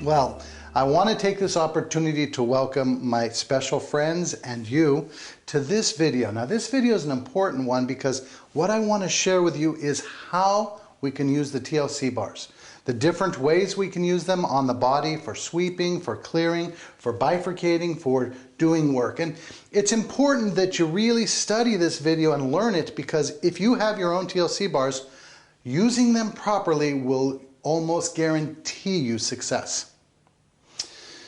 Well, I want to take this opportunity to welcome my special friends and you to this video. Now, this video is an important one because what I want to share with you is how we can use the TLC bars. The different ways we can use them on the body for sweeping, for clearing, for bifurcating, for doing work. And it's important that you really study this video and learn it, because if you have your own TLC bars, using them properly will almost guarantee you success.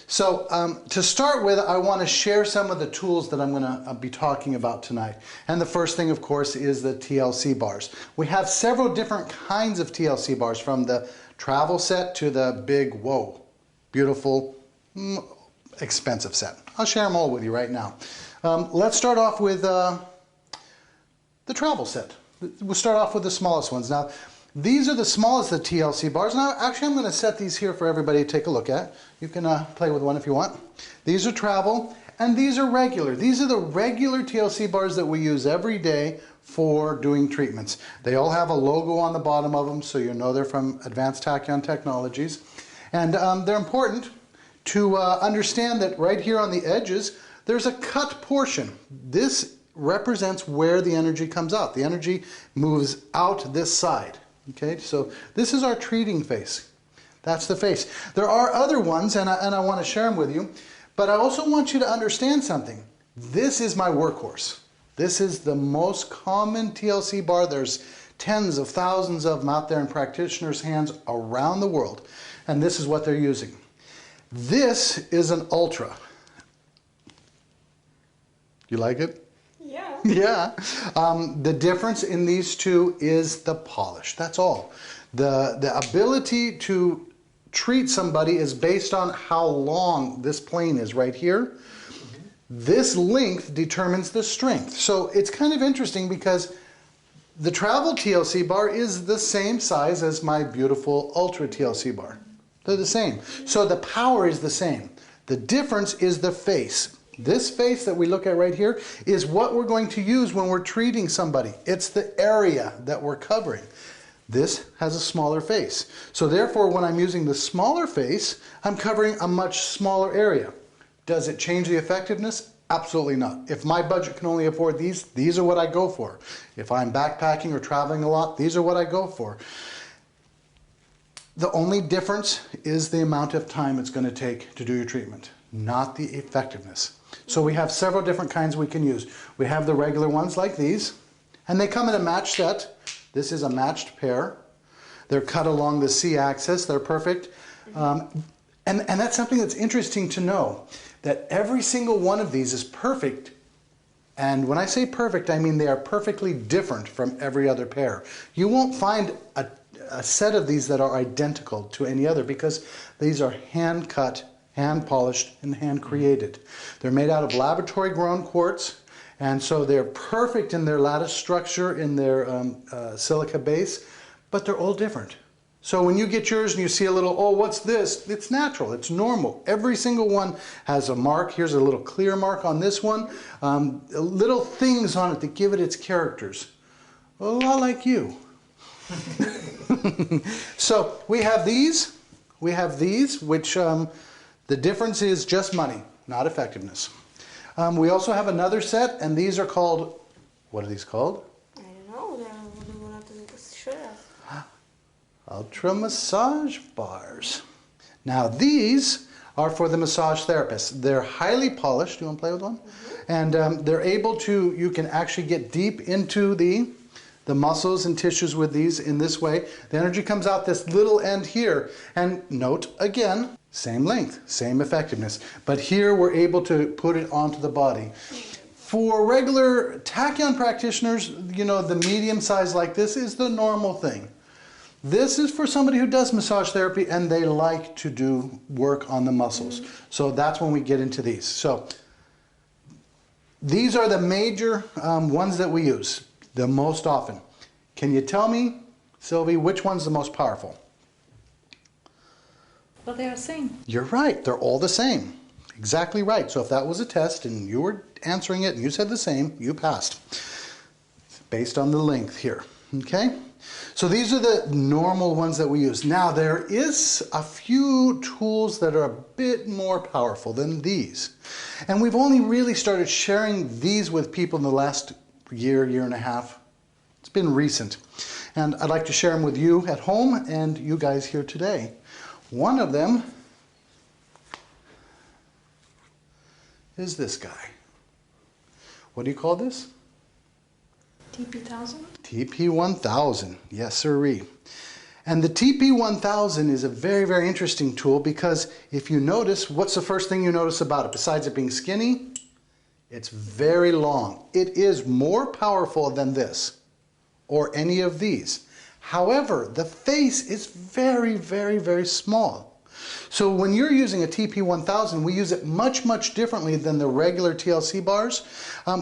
So to start with, I want to share some of the tools that I'm going to be talking about tonight. And the first thing, of course, is the TLC bars. We have several different kinds of TLC bars, from the travel set to the big, whoa, beautiful, expensive set. I'll share them all with you right now. Let's start off with the travel set. We'll start off with the smallest ones. Now, these are the smallest of the TLC bars. Now, actually, I'm going to set these here for everybody to take a look at. You can play with one if you want. These are travel, and these are regular. These are the regular TLC bars that we use every day for doing treatments. They all have a logo on the bottom of them, so you know they're from Advanced Tahion Technologies. And they're important to understand that right here on the edges, there's a cut portion. This represents where the energy comes out. The energy moves out this side. Okay, so this is our treating face. That's the face. There are other ones, and I want to share them with you, but I also want you to understand something. This is my workhorse. This is the most common TLC bar. There's tens of thousands of them out there in practitioners' hands around the world, and this is what they're using. This is an Ultra. You like it? Yeah. The difference in these two is the polish. That's all. The ability to treat somebody is based on how long this plane is right here. This length determines the strength. So it's kind of interesting because the travel TLC bar is the same size as my beautiful Ultra TLC bar. They're the same. So the power is the same. The difference is the face. This face that we look at right here is what we're going to use when we're treating somebody. It's the area that we're covering. This has a smaller face. So therefore, when I'm using the smaller face, I'm covering a much smaller area. Does it change the effectiveness? Absolutely not. If my budget can only afford these are what I go for. If I'm backpacking or traveling a lot, these are what I go for. The only difference is the amount of time it's going to take to do your treatment, not the effectiveness. So we have several different kinds we can use. We have the regular ones like these, and they come in a matched set. This is a matched pair. They're cut along the C-axis. They're perfect. And that's something that's interesting to know, that every single one of these is perfect. And when I say perfect, I mean they are perfectly different from every other pair. You won't find a set of these that are identical to any other, because these are hand-cut, hand-polished, and hand-created. They're made out of laboratory-grown quartz, and so they're perfect in their lattice structure, in their silica base, but they're all different. So when you get yours and you see a little, oh, what's this? It's natural, it's normal. Every single one has a mark. Here's a little clear mark on this one. Little things on it that give it its characters. A lot like you. So we have these, which the difference is just money, not effectiveness. We also have another set, and these are called, what are these called? I don't know. They're going to show us. Ultra massage bars. Now these are for the massage therapists. They're highly polished. Do you want to play with one? And they're able to, you can actually get deep into the muscles and tissues with these in this way. The energy comes out this little end here. And note again, same length, same effectiveness. But here we're able to put it onto the body. For regular Tahion practitioners, you know, the medium size like this is the normal thing. This is for somebody who does massage therapy and they like to do work on the muscles. So that's when we get into these. So these are the major ones that we use the most often. Can you tell me, Sylvie, which one's the most powerful? But they are the same. You're right, they're all the same. Exactly right. So if that was a test and you were answering it and you said the same, you passed. Based on the length here. Okay? So these are the normal ones that we use. Now there is a few tools that are a bit more powerful than these. And we've only really started sharing these with people in the last year and a half. It's been recent. And I'd like to share them with you at home and you guys here today. One of them is this guy. What do you call this? TP1000? TP1000, yes sirree. And the TP1000 is a very, very interesting tool because if you notice, what's the first thing you notice about it? Besides it being skinny, it's very long. It is more powerful than this or any of these. However, the face is very, very, very small. So when you're using a TP1000, we use it much, much differently than the regular TLC bars.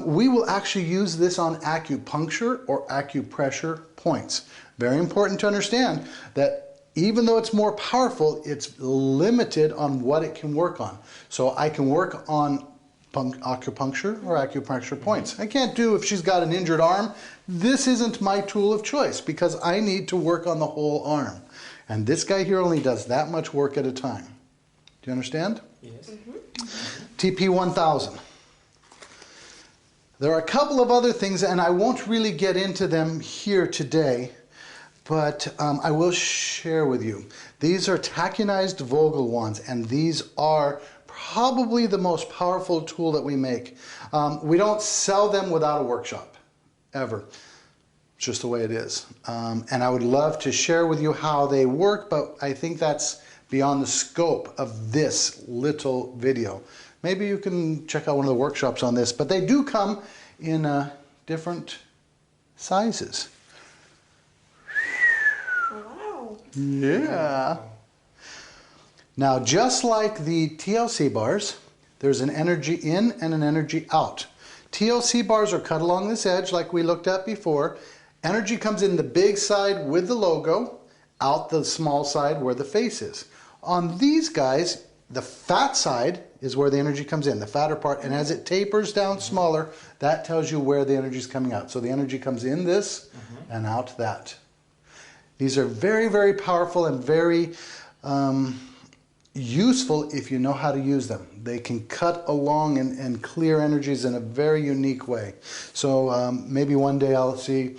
We will actually use this on acupuncture or acupressure points. Very important to understand that even though it's more powerful, it's limited on what it can work on. So I can work on acupuncture or acupressure points. I can't do if she's got an injured arm. This isn't my tool of choice because I need to work on the whole arm. And this guy here only does that much work at a time. Do you understand? Yes. TP1000. There are a couple of other things, and I won't really get into them here today, but I will share with you. These are tahionized Vogel wands, and these are probably the most powerful tool that we make. We don't sell them without a workshop, ever. It's just the way it is. And I would love to share with you how they work, but I think that's beyond the scope of this little video. Maybe you can check out one of the workshops on this, but they do come in different sizes. Wow. Yeah. Now, just like the TLC bars, there's an energy in and an energy out. TLC bars are cut along this edge like we looked at before. Energy comes in the big side with the logo, out the small side where the face is. On these guys, the fat side is where the energy comes in, the fatter part, and as it tapers down smaller, that tells you where the energy is coming out. So the energy comes in this and out that. These are very, very powerful and very useful if you know how to use them. They can cut along and clear energies in a very unique way. So maybe one day I'll see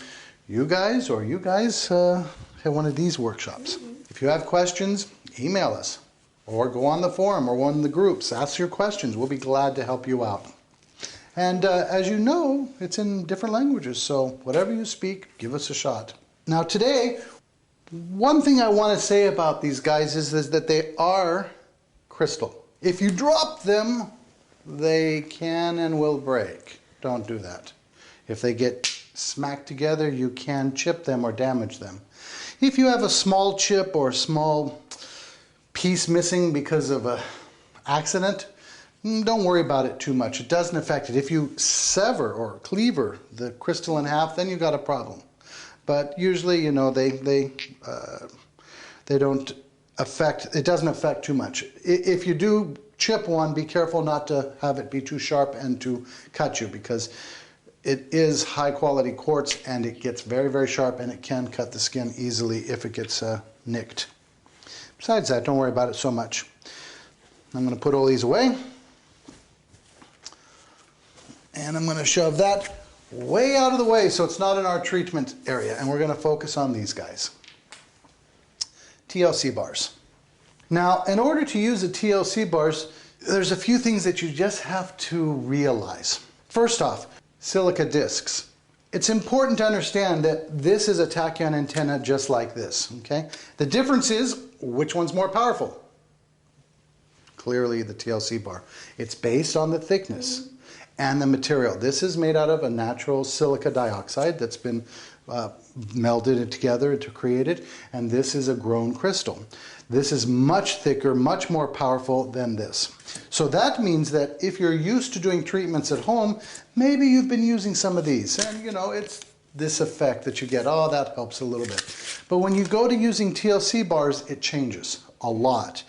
you guys have one of these workshops. If you have questions, email us or go on the forum or one of the groups. Ask your questions. We'll be glad to help you out. And as you know, it's in different languages, so whatever you speak, give us a shot. Now today, one thing I want to say about these guys is that they are crystal. If you drop them, they can and will break. Don't do that. If they get smacked together, you can chip them or damage them. If you have a small chip or a small piece missing because of an accident, don't worry about it too much. It doesn't affect it. If you sever or cleaver the crystal in half, then you've got a problem. But usually, you know, they don't affect, it doesn't affect too much. If you do chip one, be careful not to have it be too sharp and to cut you, because it is high quality quartz and it gets very, very sharp and it can cut the skin easily if it gets nicked. Besides that, don't worry about it so much. I'm going to put all these away. And I'm going to shove that way out of the way so it's not in our treatment area. And we're going to focus on these guys. TLC bars. Now, in order to use the TLC bars, there's a few things that you just have to realize. First off, silica discs. It's important to understand that this is a tachyon antenna just like this, okay? The difference is, which one's more powerful? Clearly the TLC bar. It's based on the thickness and the material. This is made out of a natural silica dioxide that's been melded together to create it, and this is a grown crystal. This is much thicker, much more powerful than this. So that means that if you're used to doing treatments at home, maybe you've been using some of these, and you know, it's this effect that you get. Oh, that helps a little bit. But when you go to using TLC bars, it changes a lot.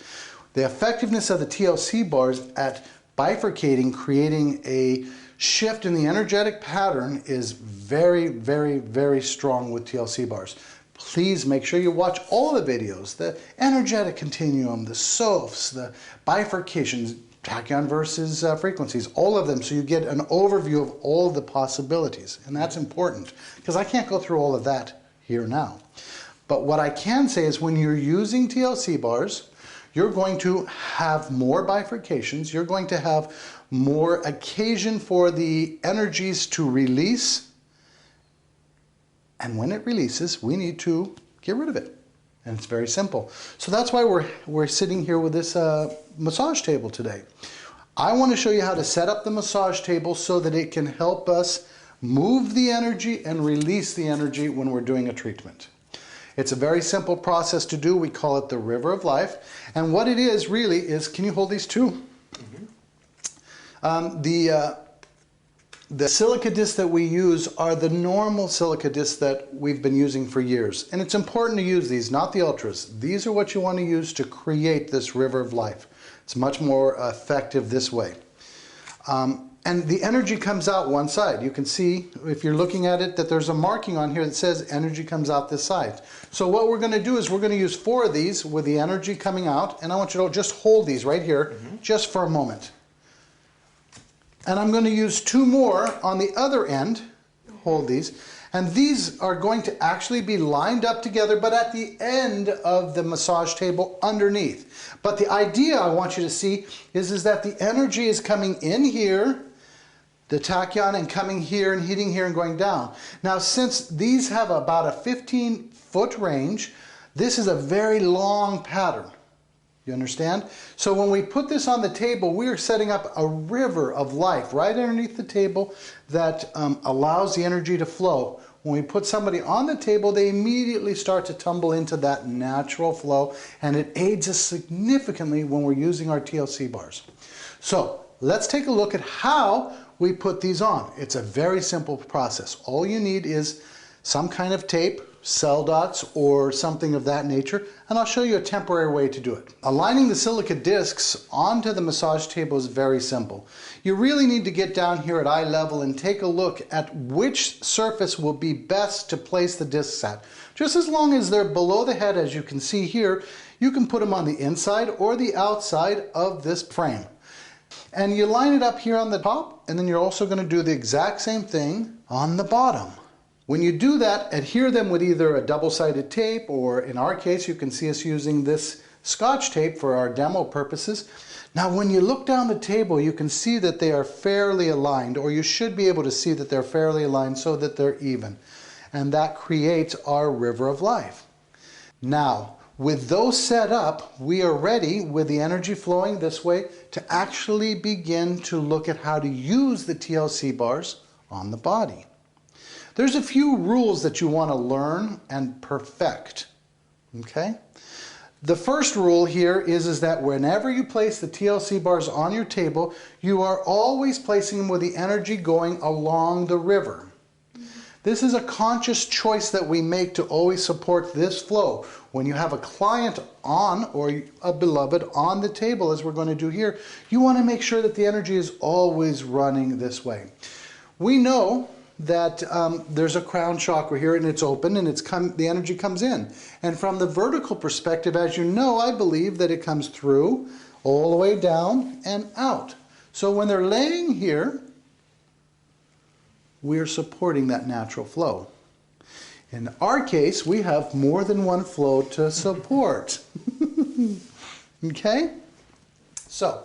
The effectiveness of the TLC bars at bifurcating, creating a shift in the energetic pattern is very, very, very strong with TLC bars. Please make sure you watch all the videos, the energetic continuum, the SOFs, the bifurcations, tachyon versus frequencies, all of them, so you get an overview of all the possibilities. And that's important, because I can't go through all of that here now. But what I can say is when you're using TLC bars, you're going to have more bifurcations, you're going to have more occasion for the energies to release, and when it releases, we need to get rid of it. And it's very simple. So that's why we're sitting here with this massage table today. I want to show you how to set up the massage table so that it can help us move the energy and release the energy when we're doing a treatment. It's a very simple process to do. We call it the River of Life. And what it is really is, can you hold these two? The silica discs that we use are the normal silica discs that we've been using for years. And it's important to use these, not the ultras. These are what you want to use to create this River of Life. It's much more effective this way. And the energy comes out one side. You can see, if you're looking at it, that there's a marking on here that says energy comes out this side. So what we're going to do is we're going to use 4 of these with the energy coming out. And I want you to just hold these right here just for a moment. And I'm going to use 2 more on the other end. Hold these. And these are going to actually be lined up together, but at the end of the massage table underneath. But the idea I want you to see is that the energy is coming in here, the tachyon, and coming here and hitting here and going down. Now, since these have about a 15-foot range, this is a very long pattern. You understand? So when we put this on the table, we are setting up a river of life right underneath the table that allows the energy to flow. When we put somebody on the table, they immediately start to tumble into that natural flow, and it aids us significantly when we're using our TLC bars. So let's take a look at how we put these on. It's a very simple process. All you need is some kind of tape, cell dots, or something of that nature, and I'll show you a temporary way to do it. Aligning the silica discs onto the massage table is very simple. You really need to get down here at eye level and take a look at which surface will be best to place the discs at. Just as long as they're below the head, as you can see here, you can put them on the inside or the outside of this frame. And you line it up here on the top, and then you're also going to do the exact same thing on the bottom. When you do that, adhere them with either a double-sided tape, or in our case, you can see us using this Scotch tape for our demo purposes. Now, when you look down the table, you can see that they are fairly aligned, or you should be able to see that they're fairly aligned so that they're even. And that creates our River of Life. Now, with those set up, we are ready, with the energy flowing this way, to actually begin to look at how to use the TLC bars on the body. There's a few rules that you want to learn and perfect, okay? The first rule here is that whenever you place the TLC bars on your table, you are always placing them with the energy going along the river. This is a conscious choice that we make to always support this flow. When you have a client on, or a beloved on the table, as we're going to do here, you want to make sure that the energy is always running this way. We know that there's a crown chakra here, and it's open, and the energy comes in. And from the vertical perspective, as you know, I believe that it comes through, all the way down, and out. So when they're laying here, we are supporting that natural flow. In our case, we have more than one flow to support. Okay? So,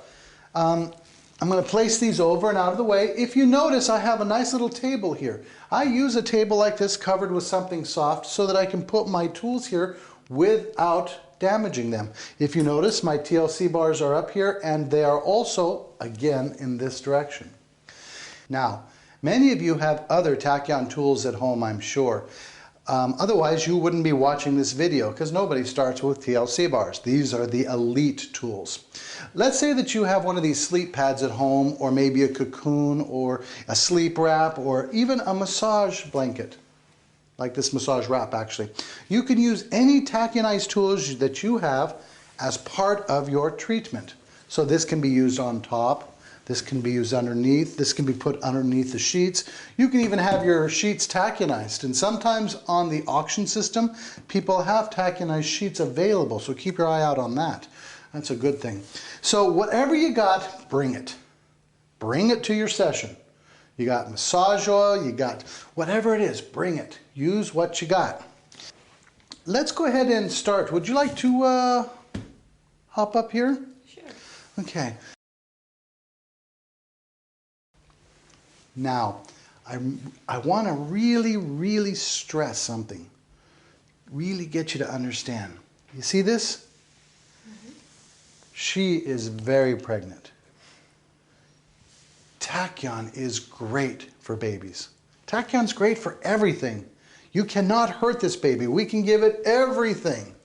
I'm going to place these over and out of the way. If you notice, I have a nice little table here. I use a table like this covered with something soft so that I can put my tools here without damaging them. If you notice, my TLC bars are up here, and they are also, again, in this direction. Now, many of you have other tachyon tools at home, I'm sure. Otherwise, you wouldn't be watching this video, because nobody starts with TLC bars. These are the elite tools. Let's say that you have one of these sleep pads at home, or maybe a cocoon, or a sleep wrap, or even a massage blanket, like this massage wrap actually. You can use any tachionize tools that you have as part of your treatment. So this can be used on top, This can be used underneath. This can be put underneath the sheets. You can even have your sheets tachionized. And sometimes on the auction system, people have tachionized sheets available. So keep your eye out on that. That's a good thing. So whatever you got, bring it. Bring it to your session. You got massage oil, you got whatever it is, bring it. Use what you got. Let's go ahead and start. Would you like to hop up here? Sure. Okay. Now, I want to really stress something. Really get you to understand. You see this? Mm-hmm. She is very pregnant. Tahion is great for babies. Tahion's great for everything. You cannot hurt this baby. We can give it everything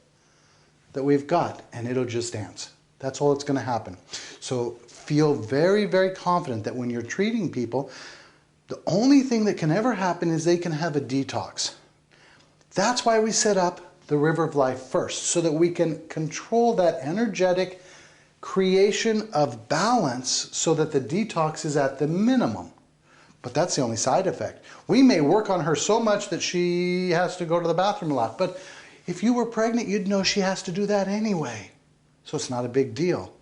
that we've got and it'll just dance. That's all that's going to happen. So feel very confident that when you're treating people, the only thing that can ever happen is they can have a detox. That's why we set up the River of Life first, so that we can control that energetic creation of balance so that the detox is at the minimum. But that's the only side effect. We may work on her so much that she has to go to the bathroom a lot, but if you were pregnant, you'd know she has to do that anyway. So it's not a big deal.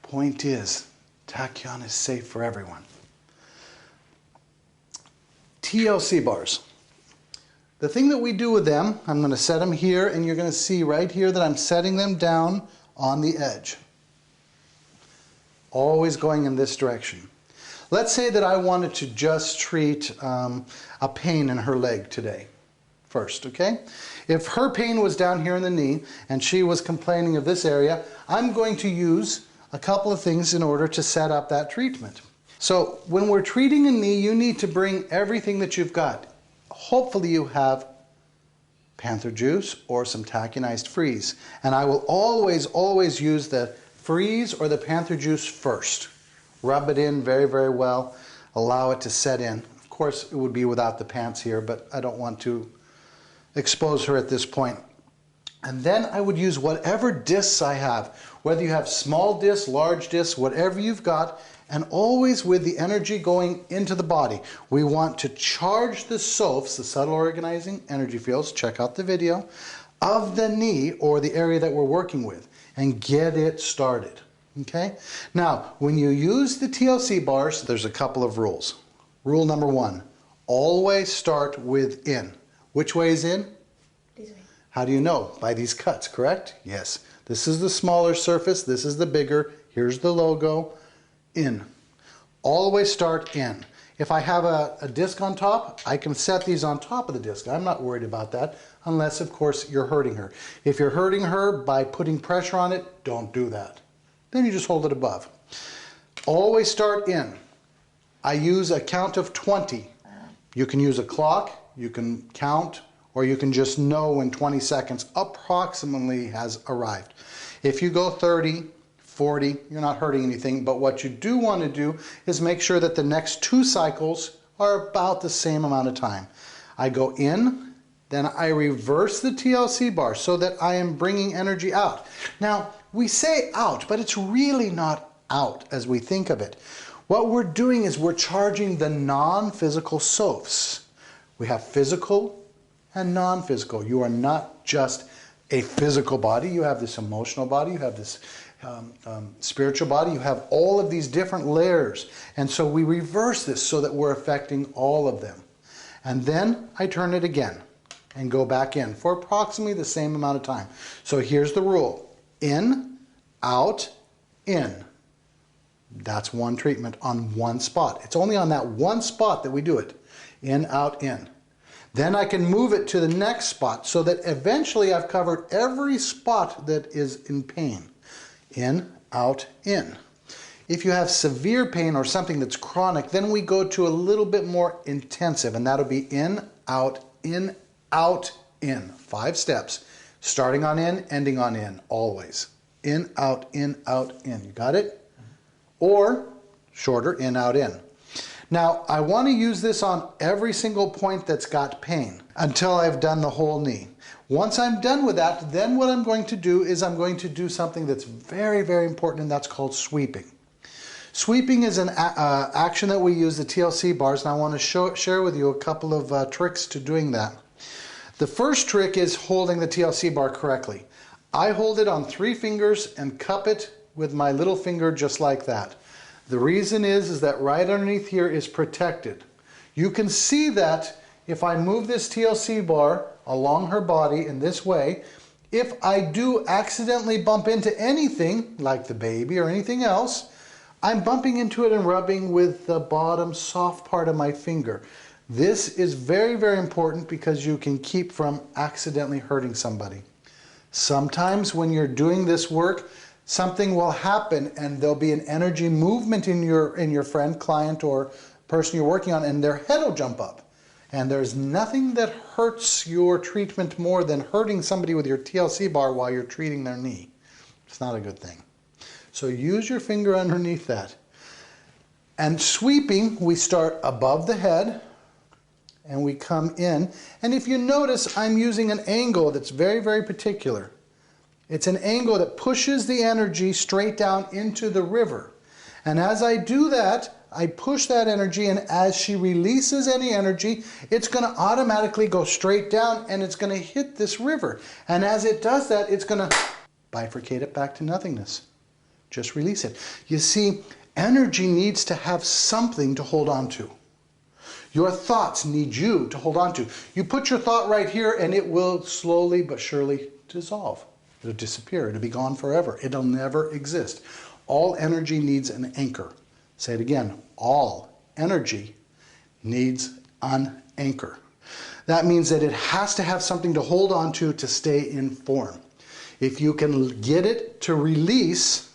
Point is, Tahion is safe for everyone. TLC bars. The thing that we do with them, I'm going to set them here, and you're going to see right here that I'm setting them down on the edge. Always going in this direction. Let's say that I wanted to just treat a pain in her leg today first, okay? If her pain was down here in the knee and she was complaining of this area, I'm going to use a couple of things in order to set up that treatment. So when we're treating a knee, you need to bring everything that you've got. Hopefully you have panther juice or some tahionized freeze. And I will always use the freeze or the panther juice first. Rub it in very well. Allow it to set in. Of course, it would be without the pants here, but I don't want to expose her at this point. And then I would use whatever discs I have, whether you have small discs, large discs, whatever you've got, and always with the energy going into the body. We want to charge the SOFs, the subtle organizing energy fields, check out the video, of the knee or the area that we're working with, and get it started. Okay? Now, when you use the TLC bars, there's a couple of rules. Rule number 1, always start with in. Which way is in? This way. How do you know? By these cuts, correct? Yes. This is the smaller surface, this is the bigger, here's the logo, in. Always start in. If I have a disc on top, I can set these on top of the disc. I'm not worried about that, unless of course you're hurting her. If you're hurting her by putting pressure on it, don't do that. Then you just hold it above. Always start in. I use a count of 20. You can use a clock, you can count, or you can just know when 20 seconds approximately has arrived. If you go 30, 40, you're not hurting anything, but what you do want to do is make sure that the next 2 cycles are about the same amount of time. I go in, then I reverse the TLC bar so that I am bringing energy out. Now, we say out, but it's really not out as we think of it. What we're doing is we're charging the non-physical SOFs. We have physical and non-physical. You are not just a physical body. You have this emotional body. You have this spiritual body. You have all of these different layers. And so we reverse this so that we're affecting all of them. And then I turn it again and go back in for approximately the same amount of time. So here's the rule. In, out, in. That's one treatment on one spot. It's only on that one spot that we do it. In, out, in. Then I can move it to the next spot so that eventually I've covered every spot that is in pain. In, out, in. If you have severe pain or something that's chronic, then we go to a little bit more intensive, and that'll be in, out, in, out, in. 5 steps. Starting on in, ending on in, always. In, out, in, out, in. You got it? Or shorter, in, out, in. Now, I want to use this on every single point that's got pain until I've done the whole knee. Once I'm done with that, then what I'm going to do is I'm going to do something that's very, very important, and that's called sweeping. Sweeping is an action that we use, the TLC bars, and I want to share with you a couple of tricks to doing that. The first trick is holding the TLC bar correctly. I hold it on 3 fingers and cup it with my little finger just like that. The reason is that right underneath here is protected. You can see that if I move this TLC bar along her body in this way, if I do accidentally bump into anything, like the baby or anything else, I'm bumping into it and rubbing with the bottom soft part of my finger. This is very, very important because you can keep from accidentally hurting somebody. Sometimes when you're doing this work, something will happen and there'll be an energy movement in your friend, client, or person you're working on, and their head will jump up. And there's nothing that hurts your treatment more than hurting somebody with your TLC bar while you're treating their knee. It's not a good thing. So use your finger underneath that. And sweeping, we start above the head and we come in. And if you notice, I'm using an angle that's very, very particular. It's an angle that pushes the energy straight down into the river. And as I do that, I push that energy, and as she releases any energy, it's going to automatically go straight down and it's going to hit this river. And as it does that, it's going to bifurcate it back to nothingness. Just release it. You see, energy needs to have something to hold on to. Your thoughts need you to hold on to. You put your thought right here and it will slowly but surely dissolve. It'll disappear. It'll be gone forever. It'll never exist. All energy needs an anchor. Say it again. All energy needs an anchor. That means that it has to have something to hold on to stay in form. If you can get it to release,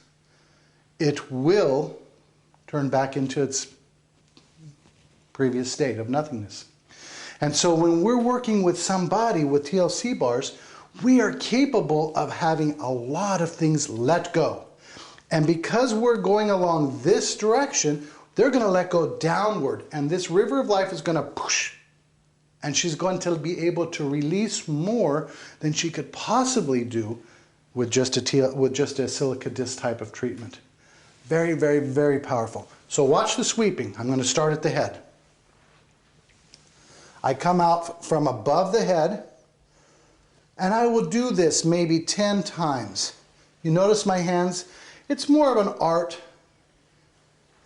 it will turn back into its previous state of nothingness. And so when we're working with somebody with TLC bars, we are capable of having a lot of things let go. And because we're going along this direction, they're going to let go downward. And this river of life is going to push. And she's going to be able to release more than she could possibly do with just a silica disc type of treatment. Very, very, very powerful. So watch the sweeping. I'm going to start at the head. I come out from above the head, and I will do this maybe 10 times. You notice my hands? It's more of an art,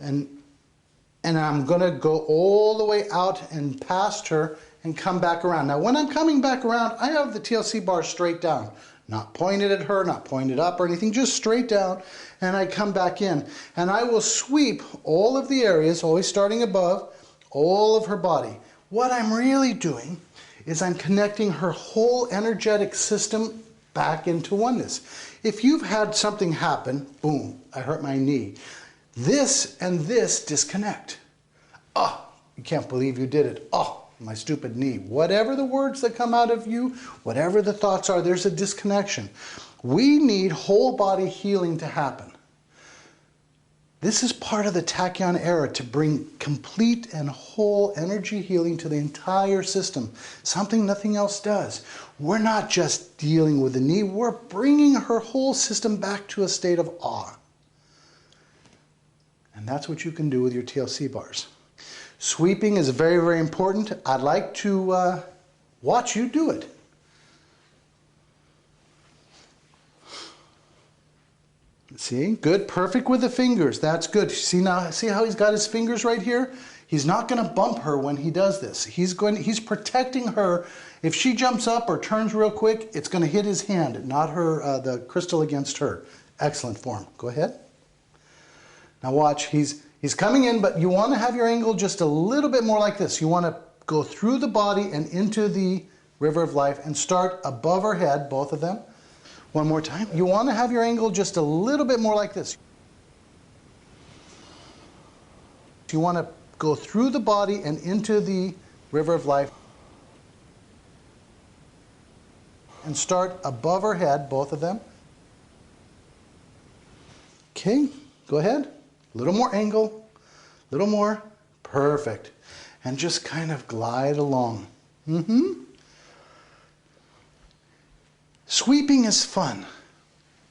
and I'm going to go all the way out and past her and come back around. Now when I'm coming back around, I have the TLC bar straight down. Not pointed at her, not pointed up or anything, just straight down, and I come back in. And I will sweep all of the areas, always starting above, all of her body. What I'm really doing is I'm connecting her whole energetic system back into oneness. If you've had something happen, boom, I hurt my knee. This and this disconnect. Oh, you can't believe you did it. Oh, my stupid knee. Whatever the words that come out of you, whatever the thoughts are, there's a disconnection. We need whole body healing to happen. This is part of the Tahion era, to bring complete and whole energy healing to the entire system. Something nothing else does. We're not just dealing with the knee, we're bringing her whole system back to a state of awe. And that's what you can do with your TLC bars. Sweeping is very, very important. I'd like to watch you do it. See, good, perfect with the fingers. That's good. See now, see how he's got his fingers right here? He's not going to bump her when he does this. He's protecting her. If she jumps up or turns real quick, it's going to hit his hand, not her, the crystal against her. Excellent form. Go ahead. Now watch, he's coming in, but you want to have your angle just a little bit more like this. You want to go through the body and into the river of life and start above her head, both of them. One more time. You want to have your angle just a little bit more like this. You want to go through the body and into the river of life and start above her head, both of them. Okay, go ahead. A little more angle, a little more. Perfect. And just kind of glide along. Sweeping is fun.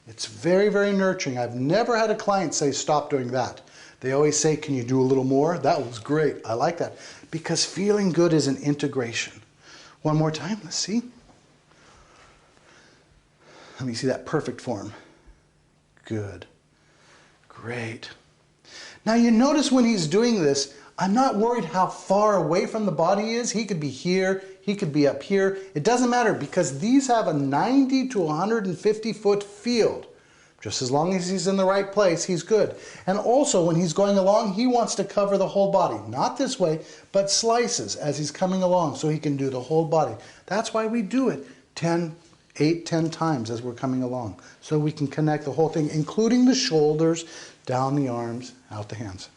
It's very, very nurturing. I've never had a client say, stop doing that. They always say, can you do a little more? That was great. I like that. Because feeling good is an integration. One more time. Let's see. Let me see that perfect form. Good. Great. Now you notice when he's doing this, I'm not worried how far away from the body he is. He could be here. He could be up here. It doesn't matter because these have a 90 to 150 foot field. Just as long as he's in the right place, he's good. And also when he's going along, he wants to cover the whole body. Not this way, but slices as he's coming along so he can do the whole body. That's why we do it 8, 10 times as we're coming along. So we can connect the whole thing, including the shoulders, down the arms, out the hands.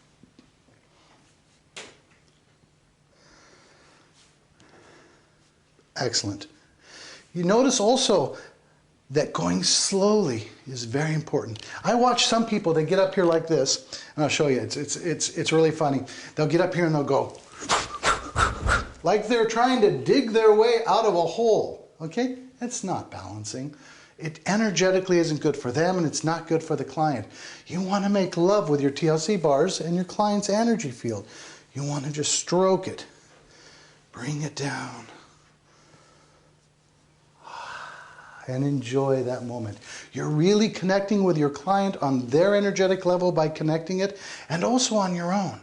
Excellent. You notice also that going slowly is very important. I watch some people, they get up here like this, and I'll show you, it's really funny. They'll get up here and they'll go, like they're trying to dig their way out of a hole, okay? It's not balancing. It energetically isn't good for them and it's not good for the client. You want to make love with your TLC bars and your client's energy field. You want to just stroke it, bring it down, and enjoy that moment. You're really connecting with your client on their energetic level by connecting it, and also on your own.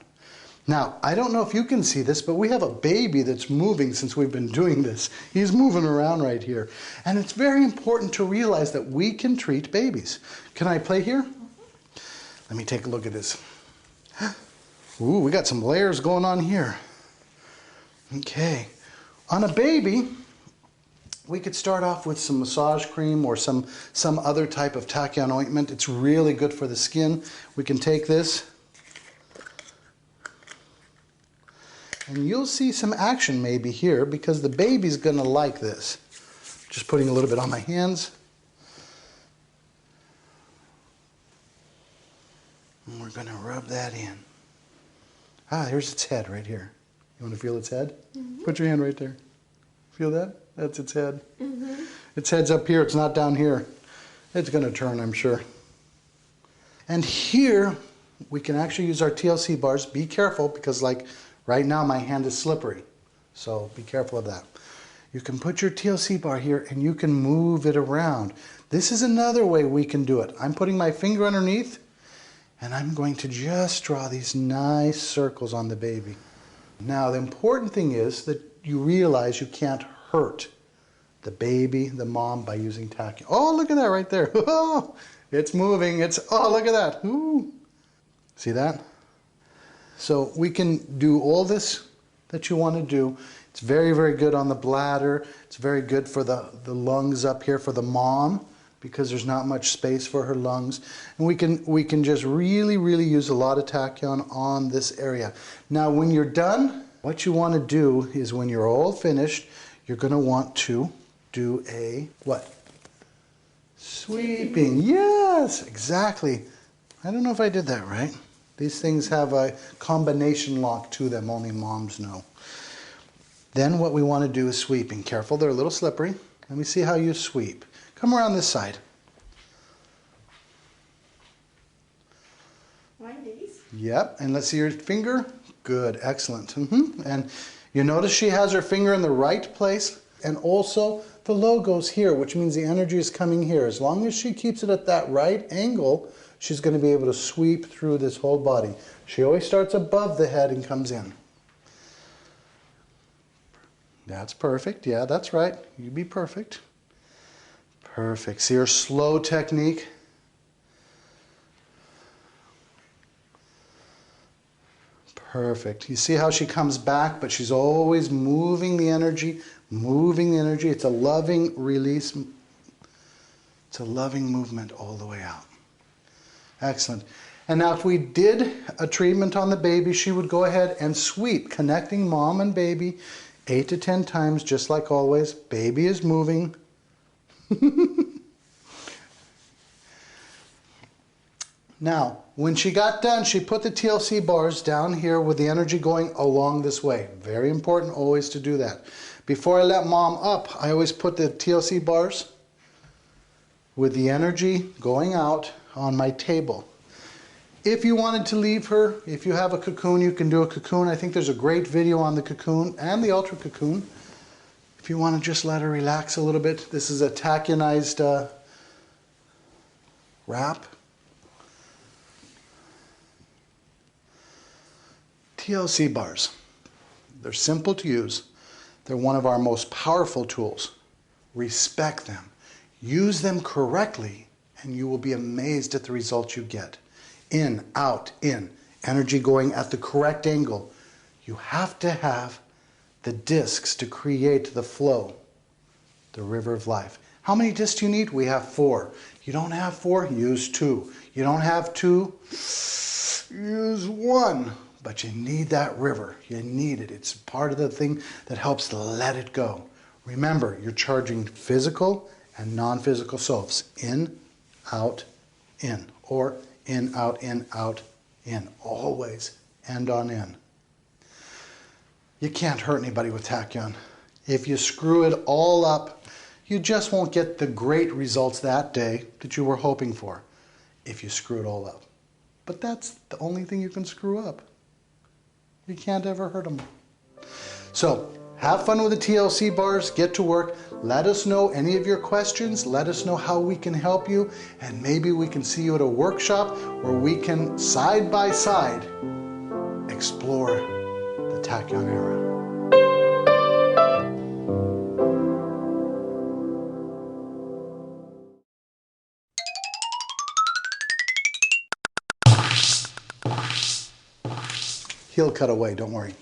Now, I don't know if you can see this, but we have a baby that's moving since we've been doing this. He's moving around right here. And it's very important to realize that we can treat babies. Can I play here? Let me take a look at this. Ooh, we got some layers going on here. Okay. On a baby, we could start off with some massage cream or some other type of Tahion ointment. It's really good for the skin. We can take this, and you'll see some action maybe here because the baby's going to like this. Just putting a little bit on my hands. And we're going to rub that in. Ah, here's its head right here. You want to feel its head? Mm-hmm. Put your hand right there. Feel that? That's its head. Mm-hmm. Its head's up here. It's not down here. It's going to turn, I'm sure. And here, we can actually use our TLC bars. Be careful because like right now my hand is slippery. So be careful of that. You can put your TLC bar here and you can move it around. This is another way we can do it. I'm putting my finger underneath and I'm going to just draw these nice circles on the baby. Now the important thing is that you realize you can't hurt the baby, the mom, by using Tahion. Oh, look at that right there. Oh, it's moving. Oh, look at that. Ooh. See that? So we can do all this that you want to do. It's very, very good on the bladder. It's very good for the lungs up here for the mom because there's not much space for her lungs. And we can just really, really use a lot of Tahion on this area. Now, when you're done, what you want to do is when you're all finished, you're going to want to do a what? Sweeping. Yes, exactly. I don't know if I did that right. These things have a combination lock to them, only moms know. Then what we want to do is sweeping. Careful, they're a little slippery. Let me see how you sweep. Come around this side. Like these? Yep, and let's see your finger. Good, excellent. And you notice she has her finger in the right place, and also the logo's here, which means the energy is coming here. As long as she keeps it at that right angle, she's going to be able to sweep through this whole body. She always starts above the head and comes in. That's perfect. Yeah, that's right. You be perfect. Perfect. See her slow technique? Perfect. You see how she comes back, but she's always moving the energy, moving the energy. It's a loving release. It's a loving movement all the way out. Excellent. And now if we did a treatment on the baby, she would go ahead and sweep, connecting mom and baby 8 to 10 times, just like always. Baby is moving. Now, when she got done, she put the TLC bars down here with the energy going along this way. Very important always to do that. Before I let mom up, I always put the TLC bars with the energy going out on my table. If you wanted to leave her, if you have a cocoon, you can do a cocoon. I think there's a great video on the cocoon and the ultra cocoon. If you want to just let her relax a little bit, this is a tahionized wrap. TLC bars. They're simple to use. They're one of our most powerful tools. Respect them. Use them correctly, and you will be amazed at the results you get. In, out, in. Energy going at the correct angle. You have to have the discs to create the flow, the river of life. How many discs do you need? We have 4. You don't have 4? Use 2. You don't have 2? Use 1. But you need that river. You need it. It's part of the thing that helps to let it go. Remember, you're charging physical and non-physical selves. In, out, in. Or in, out, in. Always end on in. You can't hurt anybody with Tahion. If you screw it all up, you just won't get the great results that day that you were hoping for if you screw it all up. But that's the only thing you can screw up. You can't ever hurt them. So, have fun with the TLC bars, get to work, let us know any of your questions, let us know how we can help you, and maybe we can see you at a workshop where we can, side by side, explore the Tahion era. He'll cut away, don't worry.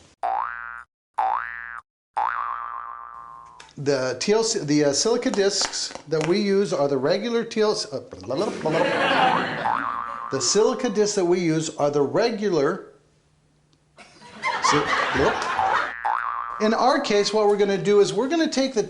The TLC, the silica discs that we use are the regular TLC. The silica discs that we use are the regular. In our case, what we're going to do is we're going to take the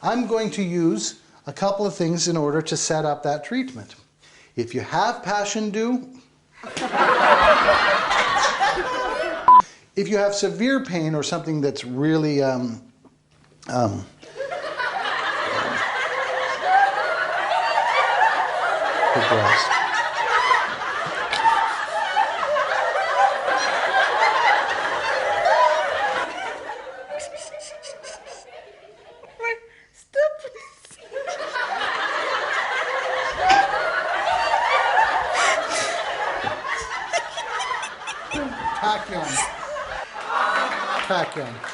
I'm going to use a couple of things in order to set up that treatment. If you have passion dew, if you have severe pain or something that's really progressed. Tahion.